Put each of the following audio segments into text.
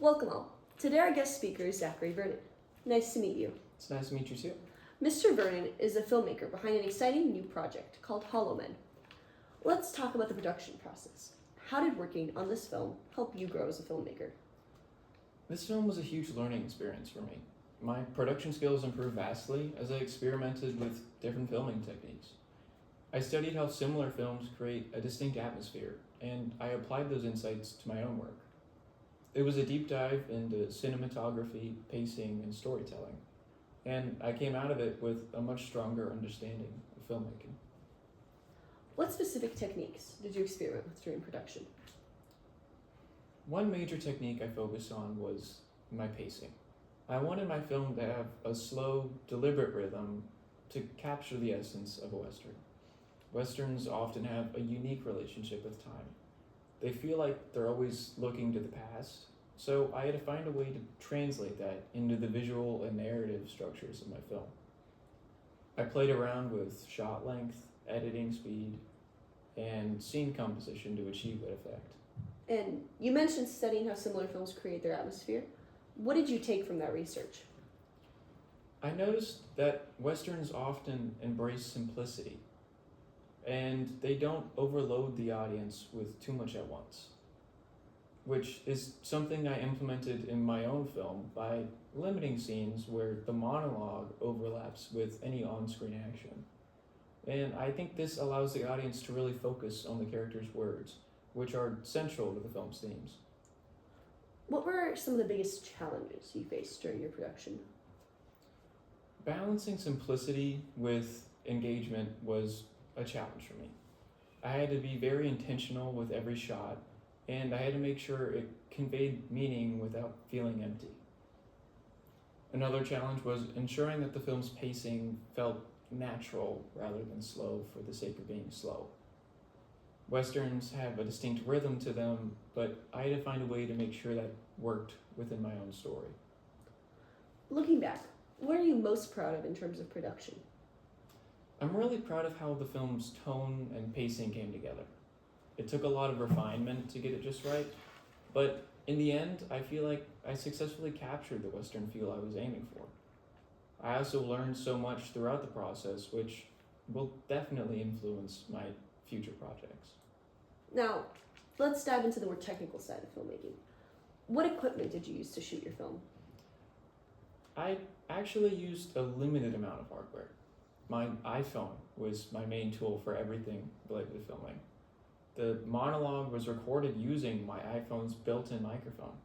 Welcome all. Today our guest speaker is Zachary Vernon. Nice to meet you. It's nice to meet you too. Mr. Vernon is a filmmaker behind an exciting new project called Hollow Men. Let's talk about the production process. How did working on this film help you grow as a filmmaker? This film was a huge learning experience for me. My production skills improved vastly as I experimented with different filming techniques. I studied how similar films create a distinct atmosphere, and I applied those insights to my own work. It was a deep dive into cinematography, pacing, and storytelling, and I came out of it with a much stronger understanding of filmmaking. What specific techniques did you experiment with during production? One major technique I focused on was my pacing. I wanted my film to have a slow, deliberate rhythm to capture the essence of a Western. Westerns often have a unique relationship with time. They feel like they're always looking to the past, so I had to find a way to translate that into the visual and narrative structures of my film. I played around with shot length, editing speed, and scene composition to achieve that effect. And you mentioned studying how similar films create their atmosphere. What did you take from that research? I noticed that Westerns often embrace simplicity, and they don't overload the audience with too much at once, which is something I implemented in my own film by limiting scenes where the monologue overlaps with any on-screen action. And I think this allows the audience to really focus on the characters' words, which are central to the film's themes. What were some of the biggest challenges you faced during your production? Balancing simplicity with engagement was a challenge for me. I had to be very intentional with every shot, and I had to make sure it conveyed meaning without feeling empty. Another challenge was ensuring that the film's pacing felt natural rather than slow for the sake of being slow. Westerns have a distinct rhythm to them, but I had to find a way to make sure that worked within my own story. Looking back, what are you most proud of in terms of production? I'm really proud of how the film's tone and pacing came together. It took a lot of refinement to get it just right, but in the end, I feel like I successfully captured the Western feel I was aiming for. I also learned so much throughout the process, which will definitely influence my future projects. Now, let's dive into the more technical side of filmmaking. What equipment did you use to shoot your film? I actually used a limited amount of hardware. My iPhone was my main tool for everything related to filming. The monologue was recorded using my iPhone's built-in microphone.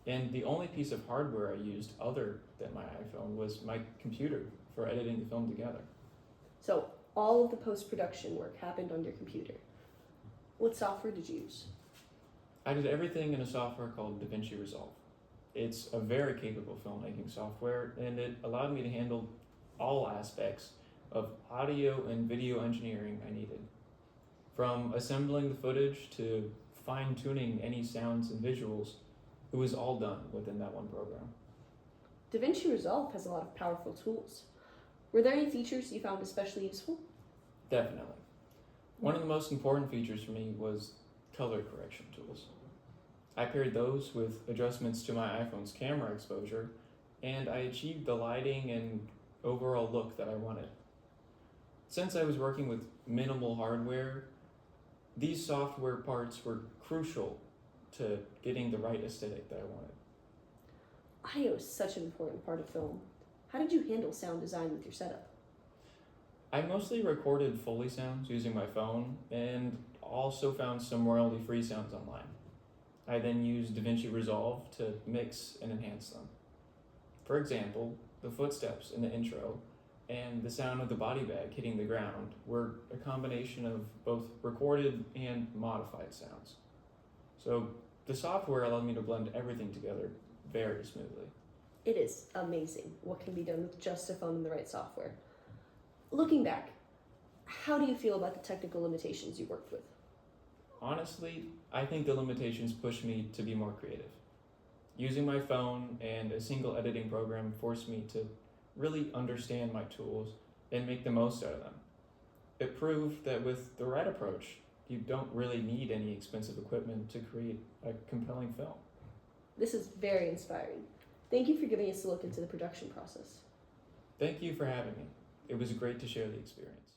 And the only piece of hardware I used other than my iPhone was my computer for editing the film together. So, all of the post-production work happened on your computer. What software did you use? I did everything in a software called DaVinci Resolve. It's a very capable filmmaking software, and it allowed me to handle all aspects of audio and video engineering I needed. From assembling the footage to fine-tuning any sounds and visuals, it was all done within that one program. DaVinci Resolve has a lot of powerful tools. Were there any features you found especially useful? Definitely. One of the most important features for me was color correction tools. I paired those with adjustments to my iPhone's camera exposure, and I achieved the lighting and overall look that I wanted. Since I was working with minimal hardware, these software parts were crucial to getting the right aesthetic that I wanted. Audio is such an important part of film. How did you handle sound design with your setup? I mostly recorded Foley sounds using my phone and also found some royalty-free sounds online. I then used DaVinci Resolve to mix and enhance them. For example, the footsteps in the intro and the sound of the body bag hitting the ground were a combination of both recorded and modified sounds. So the software allowed me to blend everything together very smoothly. It is amazing what can be done with just a phone and the right software. Looking back, how do you feel about the technical limitations you worked with? Honestly, I think the limitations pushed me to be more creative. Using my phone and a single editing program forced me to really understand my tools and make the most out of them. It proved that with the right approach, you don't really need any expensive equipment to create a compelling film. This is very inspiring. Thank you for giving us a look into the production process. Thank you for having me. It was great to share the experience.